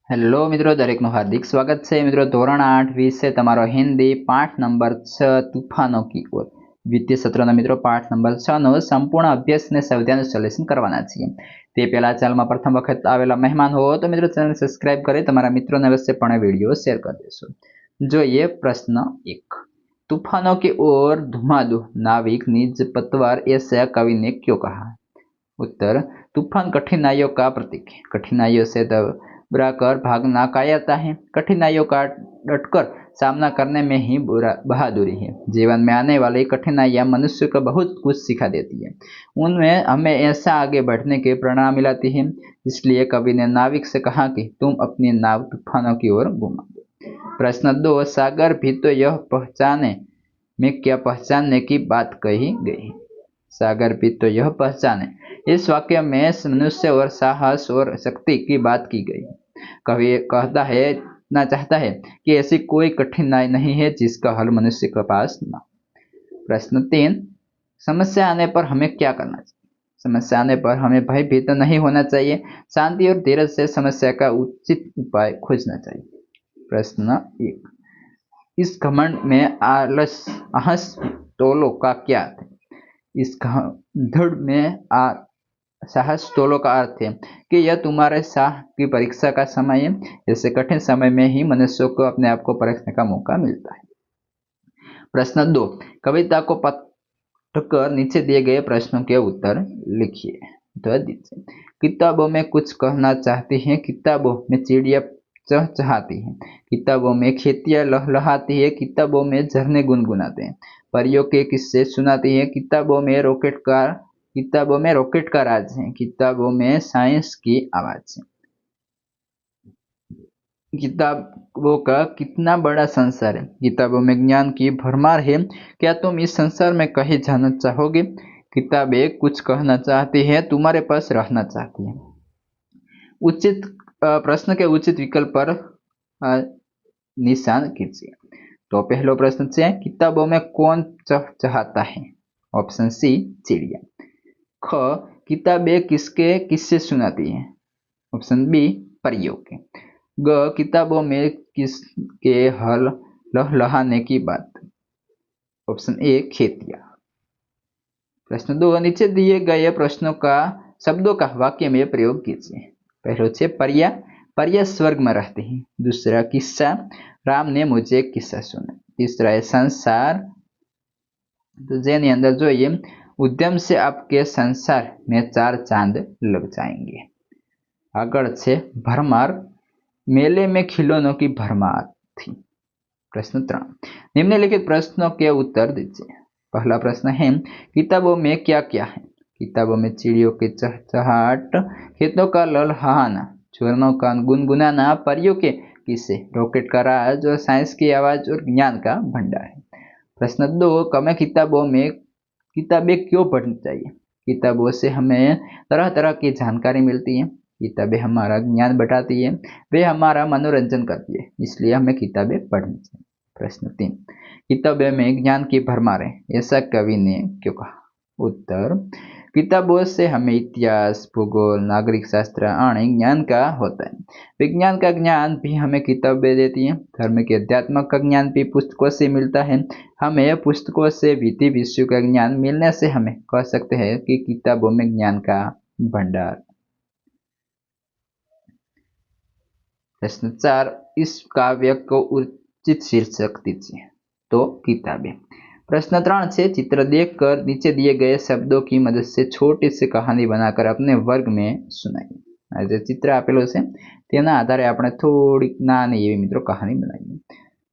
Hello મિત્રો, દરેકનું હાર્દિક સ્વાગત છે। મિત્રો ધોરણ 8 વિષય તમારો હિન્દી પાઠ નંબર 6 તूफानों की ओर द्वितीय सत्रનો મિત્રો પાઠ નંબર 6 નો સંપૂર્ણ અભ્યાસને સ્વાધ્યાયનું સોલ્યુશન કરવાના છીએ। તે પહેલા ચેનલમાં પ્રથમ વખત આવેલા મહેમાન હો તો મિત્રો ચેનલ સબસ્ક્રાઇબ કરી તમારા મિત્રોને અવશ્યપણે વિડીયો શેર કરી દેશો। જોઈએ પ્રશ્ન 1। तूफानों की ओर धुमाधु नाविक निज पतवार ऐसा कवि ने क्यों कहा? उत्तर, तूफान कठिनाइयों का प्रतीक है। कठिनाइयों से घबराकर भागना कायरता है। कठिनाइयों का डटकर सामना करने में ही बहादुरी है। जीवन में आने वाली कठिनाइयां मनुष्य को बहुत कुछ सिखा देती है। उनमें हमें ऐसा आगे बढ़ने की प्रेरणा मिलाती है। इसलिए कवि ने नाविक से कहा कि तुम अपनी नाव तूफानों की ओर घुमा दो। प्रश्न 2। सागर भी तो यह पहचाने में क्या पहचानने की बात कही गई? सागर भी तो यह पहचाने, इस वाक्य में मनुष्य और साहस और शक्ति की बात की गई। कवि कहना चाहता है कि ऐसी कोई कठिनाई नहीं है जिसका हल मनुष्य के पास न। प्रश्न 3। समस्या आने पर हमें क्या करना चाहिए? समस्या आने पर हमें भयभीत नहीं होना चाहिए। शांति और धीरज से समस्या का उचित उपाय खोजना चाहिए। प्रश्न 1। इस घमंड में आहस तोलो का क्या अर्थ है? इस घमंड में साहस तोलो का अर्थ है कि यह तुम्हारे साह की परीक्षा का समय है। ऐसे कठिन समय में ही मनुष्य को अपने आप को परखने का मौका मिलता है। प्रश्न 2। कविता को पढ़कर नीचे दिए गए प्रश्नों के उत्तर लिखिए। तो दीजिए। किताबों में कुछ कहना चाहती हैं, किताबों में चिड़िया चहचहाती हैं, किताबों में खेतियां लहलहाती है, किताबों में झरने गुनगुनाते हैं, परियों के किस्से सुनाती है, किताबों में रॉकेट का राज है, किताबों में साइंस की आवाज है। किताबों का कितना बड़ा संसार है, किताबों में ज्ञान की भरमार है। क्या तुम इस संसार में कहीं जाना चाहोगे? किताबें कुछ कहना चाहती है, तुम्हारे पास रहना चाहती है। उचित प्रश्न के उचित विकल्प पर निशान कीजिए। तो पहलो प्रश्न है, किताबों में कौन चहचहाता है? ऑप्शन सी, चिड़िया। ख, किताबें किसके किस्से सुनाती है? ऑप्शन बी, परियों के। ग, किताबों में किसके हल लहलहाने की बात? ऑप्शन ए, खेतिया। प्रश्न 2। नीचे दिए गए प्रश्नों का शब्दों का वाक्य में प्रयोग कीजिए। पहलो छे परिया, परिया स्वर्ग में रहती है। दूसरा, किस्सा, राम ने मुझे किस्सा सुना। तीसरा है संसार, तो जेनी अंदर જોઈએ, उद्यम से आपके संसार में 4 चांद लग जाएंगे। आगळ छे भरमार, मेले में खिलौनों की भरमार थी। प्रश्न 3। निम्नलिखित प्रश्नों के उत्तर दीजिए। पहला प्रश्न है, किताबों में क्या क्या है? किताबों में चिड़ियों की चहचहाट, खेतों का ललहाना, झरनों का गुनगुनाना, परियों के किस्से, रॉकेट का राज और साइंस की आवाज और ज्ञान का भंडार है। प्रश्न 2। हमें किताबें क्यों पढ़नी चाहिए? किताबों से हमें तरह तरह की जानकारी मिलती है। किताबें हमारा ज्ञान बढ़ाती है, वे हमारा मनोरंजन करती है, इसलिए हमें किताबें पढ़नी चाहिए। प्रश्न 3। किताबें में ज्ञान की भरमार है, ऐसा कवि ने क्यों कहा? उत्तर, किताबों से हमें इतिहास, भूगोल, नागरिक शास्त्र आदि ज्ञान का होता है। विज्ञान का ज्ञान भी हमें किताबें देती हैं। धर्म के अध्यात्म का ज्ञान भी पुस्तकों से मिलता है। हमें पुस्तकों से विधि विषयों का ज्ञान मिलने से हमें कह सकते हैं कि किताबों में ज्ञान का भंडार। प्रश्न 4। इस काव्य को उचित शीर्षक दीजिए। तो किताबें। प्रश्न 3 से चित्र देखकर नीचे दिए गए शब्दों की मदद से छोटी सी कहानी बनाकर अपने वर्ग में सुनाइए। आ जे चित्र आपेलो छे तेना आधारे આપણે થોડી નાની એવી મિત્રો कहानी बनाइए।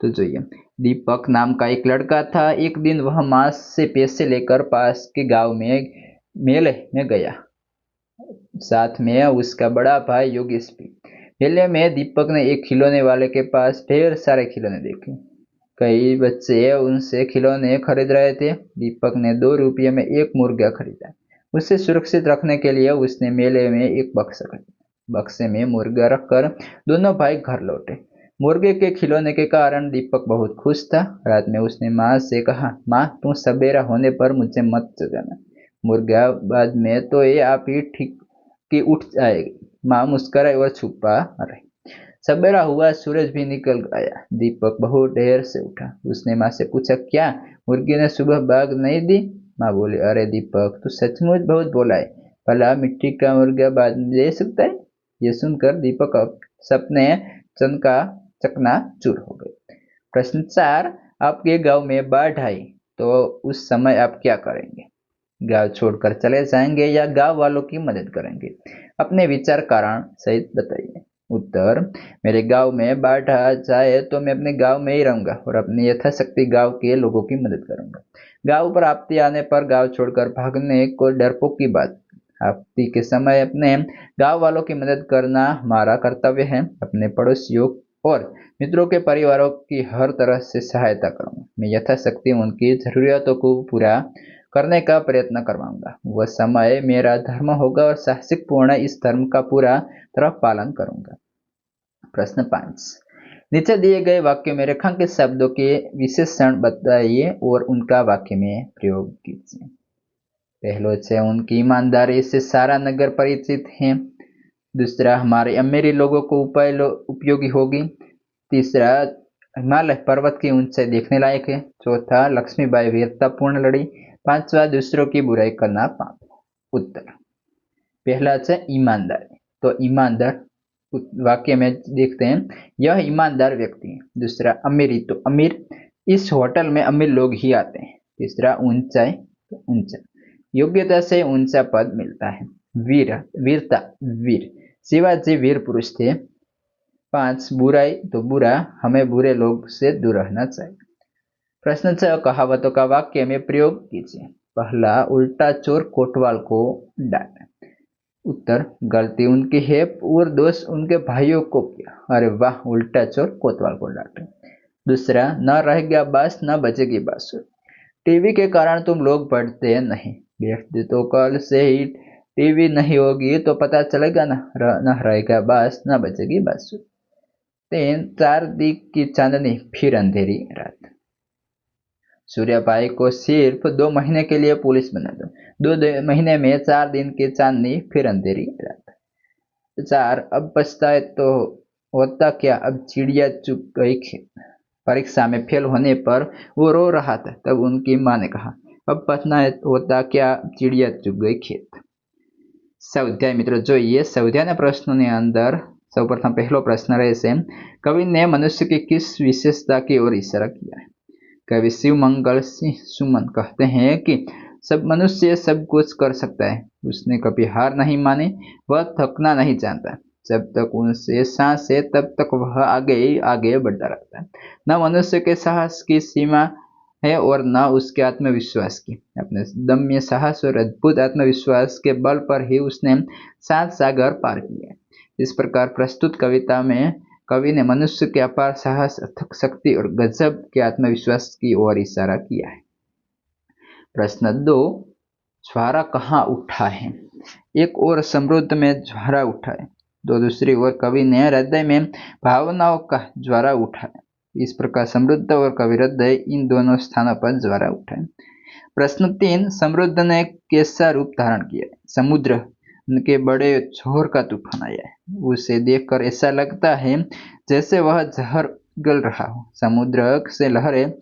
तो જોઈએ, दीपक नाम का एक लड़का था। एक दिन वह माँ से पैसे लेकर पास के गांव में मेले में गया। साथ में उसका बड़ा भाई योगेश भी। मेले में दीपक ने एक खिलौने वाले के पास ढेर सारे खिलौने देखे। कई बच्चे उनसे खिलौने खरीद रहे थे। दीपक ने 2 रुपये में एक मुर्गा खरीदा। उसे सुरक्षित रखने के लिए उसने मेले में एक बक्सा खरीदा। बक्से में मुर्गा रखकर दोनों भाई घर लौटे। मुर्गे के खिलौने के कारण दीपक बहुत खुश था। रात में उसने माँ से कहा, माँ, तुम सवेरा होने पर मुझे मत जगाना। मुर्गा बाद में तो ये आप ही ठीक की उठ जाएगी। माँ मुस्कुराई और छुपा रही। सवेरा हुआ, सूरज भी निकल आया। दीपक बहुत देर से उठा। उसने माँ से पूछा, क्या मुर्गी ने सुबह बाग नहीं दी? माँ बोली, अरे दीपक, तू सचमुच बहुत बोला है। भला मिट्टी का मुर्गा बाग में दे सकता है? ये सुनकर दीपक अब सपने चनका चकनाचूर हो गए। प्रश्न 4, आपके गांव में बाढ़ आई तो उस समय आप क्या करेंगे? गांव छोड़कर चले जाएंगे या गांव वालों की मदद करेंगे? अपने विचार कारण सहित बताइए। उत्तर, मेरे गांव में बाढ़ आ जाए तो मैं अपने गांव में ही रहूंगा और अपनी यथाशक्ति गांव के लोगों की मदद करूंगा। गांव पर आपत्ति आने पर गांव छोड़कर भागने को डरपोक की बात। आपत्ति के समय अपने गांव वालों की मदद करना हमारा कर्तव्य है। अपने पड़ोसियों और मित्रों के परिवारों की हर तरह से सहायता करूंगा। मैं यथाशक्ति उनकी जरूरतों को पूरा करने का प्रयत्न करवाऊंगा। वह समय मेरा धर्म होगा और साहसिक पूर्ण इस धर्म का पूरा तरह पालन करूंगा। प्रश्न 5, नीचे दिए गए वाक्य में रेखांकित शब्दों के विशेषण बताइए और उनका वाक्य में प्रयोग कीजिए। पहलो है, उनकी ईमानदारी से सारा नगर परिचित है। दूसरा, हमारे अमीरी लोगों को उपयोगी होगी। तीसरा, हिमालय पर्वत की ऊंचाई देखने लायक है। चौथा, लक्ष्मीबाई वीरतापूर्ण लड़ी। पांचवा, दूसरों की बुराई करना पाप। उत्तर, पहला है ईमानदारी। तो ईमानदार वाक्य में देखते हैं, यह ईमानदार व्यक्ति है। दूसरा, अमीरी, तो अमीर, इस होटल में अमीर लोग ही आते हैं। तीसरा, ऊंचाई, तो ऊंचा, योग्यता से ऊंचा पद मिलता है। वीरता, वीर, शिवाजी वीर पुरुष थे। 5, बुराई, तो बुरा, हमें बुरे लोग से दूर रहना चाहिए। प्रश्न 6, कहावतों का वाक्य में प्रयोग कीजिए। पहला, उल्टा चोर कोतवाल को डांटे। उत्तर, गलती उनकी है और दोष उनके भाइयों को किया। अरे वाह, उल्टा चोर कोतवाल को डांटे। दूसरा, न रहेगा बांस न बजेगी बांसुरी। टीवी के कारण तुम लोग पढ़ते नहीं। देखते तो कल से ही टीवी नहीं होगी तो पता चलेगा न रहेगा बांस न बजेगी बांसुरी। 3, 4 दिन की चांदनी फिर अंधेरी रात। सूर्या भाई को सिर्फ 2 महीने के लिए पुलिस बना दो। 2 महीने में 4 दिन की चांदनी फिर अंधेरी रात। 4, अब पछताए तो होता क्या, अब चिड़िया चुग गई खेत। परीक्षा में फेल होने पर वो रो रहा था, तब उनकी माँ ने कहा, अब पछताए होता क्या, चिड़िया चुग गई खेत। स्वाध्याय મિત્રો જોઈએ। स्वाध्यायના પ્રશ્નોની અંદર સૌપ્રથમ પહેલો પ્રશ્ન રહેશે, कवि ने मनुष्य की किस विशेषता की ओर इशारा किया है? कवि शिव मंगल सिंह सुमन कहते हैं कि सब मनुष्य सब कुछ कर सकता है। उसने कभी हार नहीं मानी, वह थकना नहीं जानता। जब तक उनसे सांस है तब तक वह आगे ही आगे बढ़ता रहता है। न मनुष्य के साहस की सीमा है और न उसके आत्मविश्वास की। अपने दम्य साहस और अद्भुत आत्मविश्वास के बल पर ही उसने 7 सागर पार किए। इस प्रकार प्रस्तुत कविता में कवि ने मनुष्य के अपार साहस, अथक शक्ति और गजब के आत्मविश्वास की ओर इशारा किया है। प्रश्न 2, ज्वारा कहाँ उठा है? एक ओर समृद्ध में ज्वारा उठा है तो दूसरी ओर कवि ने हृदय में भावनाओं का ज्वारा उठा है। इस प्रकार समृद्ध और कवि हृदय, इन दोनों स्थानों पर ज्वारा उठा है। प्रश्न 3, समृद्ध ने कैसा रूप धारण किया है? समुद्र के बड़े जोर का तूफान आया है। उसे देखकर ऐसा लगता है जैसे वह जहर गल रहा हो। समुद्र से लहरें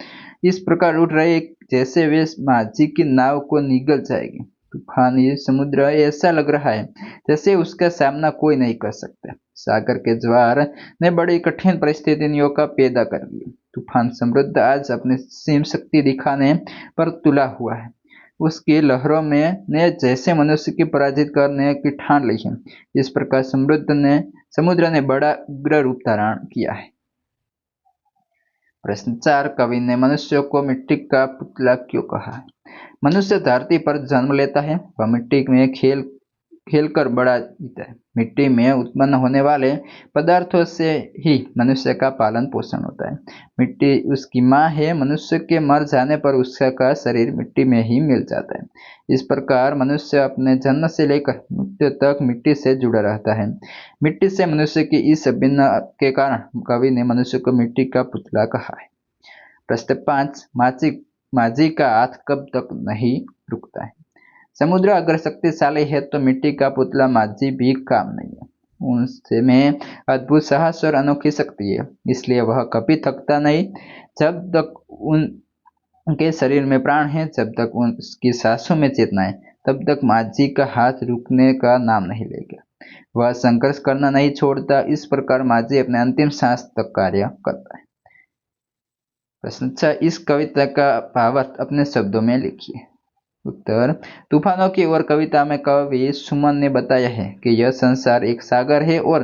इस प्रकार उठ रही जैसे वे माझी की नाव को निगल जाएगी। तूफानी समुद्र ऐसा लग रहा है जैसे उसका सामना कोई नहीं कर सकता। सागर के ज्वार ने बड़ी कठिन परिस्थितियों का पैदा कर दिया। तूफान समृद्ध आज अपनी सीम शक्ति दिखाने पर तुला हुआ है। उसकी लहरों में ने जैसे मनुष्य की पराजित करने की ठान ली है। इस प्रकार समुद्र ने बड़ा उग्र रूप धारण किया है। प्रश्न 4, कवि ने मनुष्य को मिट्टी का पुतला क्यों कहा है? मनुष्य धरती पर जन्म लेता है, वह मिट्टी में खेल कर बड़ा होता है। मिट्टी में उत्पन्न होने वाले पदार्थों से ही मनुष्य का पालन पोषण होता है। मिट्टी उसकी माँ है। मनुष्य के मर जाने पर उसका शरीर मिट्टी में ही मिल जाता है। इस प्रकार मनुष्य अपने जन्म से लेकर मृत्यु तक मिट्टी से जुड़ा रहता है। मिट्टी से मनुष्य की इस अभिन्न के कारण कवि ने मनुष्य को मिट्टी का पुतला कहा है। प्रश्न 5, माझी का हाथ कब तक नहीं रुकता है? समुद्र अगर शक्तिशाली है तो मिट्टी का पुतला माझी भी काम नहीं है। उनमें अद्भुत साहस और अनोखी शक्ति है, इसलिए वह कभी थकता नहीं। जब तक उनके शरीर में प्राण है, जब तक उसकी सांसों में चेतना है, तब तक माझी का हाथ रुकने का नाम नहीं लेगा। वह संघर्ष करना नहीं छोड़ता। इस प्रकार माझी अपने अंतिम सांस तक कार्य करता है। प्रश्न 6, इस कविता का भावार्थ अपने शब्दों में लिखिए। उत्तर, तूफानों की ओर कविता में कवि सुमन ने बताया है कि यह संसार एक सागर है और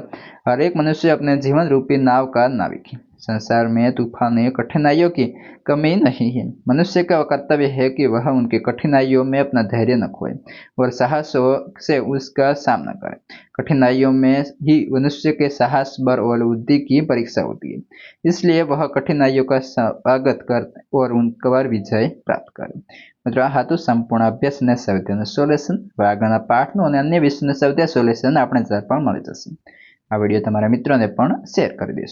हर एक मनुष्य अपने जीवन रूपी नाव का नाविक है। संसार में तूफानों कठिनाइयों की कमी नहीं है। मनुष्य का कर्तव्य है कि वह उनकी कठिनाइयों में अपना धैर्य न खोए और साहस से उसका सामना करे। कठिनाइयों में ही मनुष्य के साहस, बल और बुद्धि की परीक्षा होती है। इसलिए वह कठिनाइयों का स्वागत कर और उन पर विजय प्राप्त करे। મિત્રો આ હતું સંપૂર્ણ અભ્યાસ અને સ્વાધ્યાયનું સોલ્યુશન। હવે આગળના પાઠનું અને અન્ય વિષયનું સ્વાધ્યાય સોલ્યુશન આપણે પણ મળી જશે। આ વિડીયો તમારા મિત્રોને પણ શેર કરી દેશો।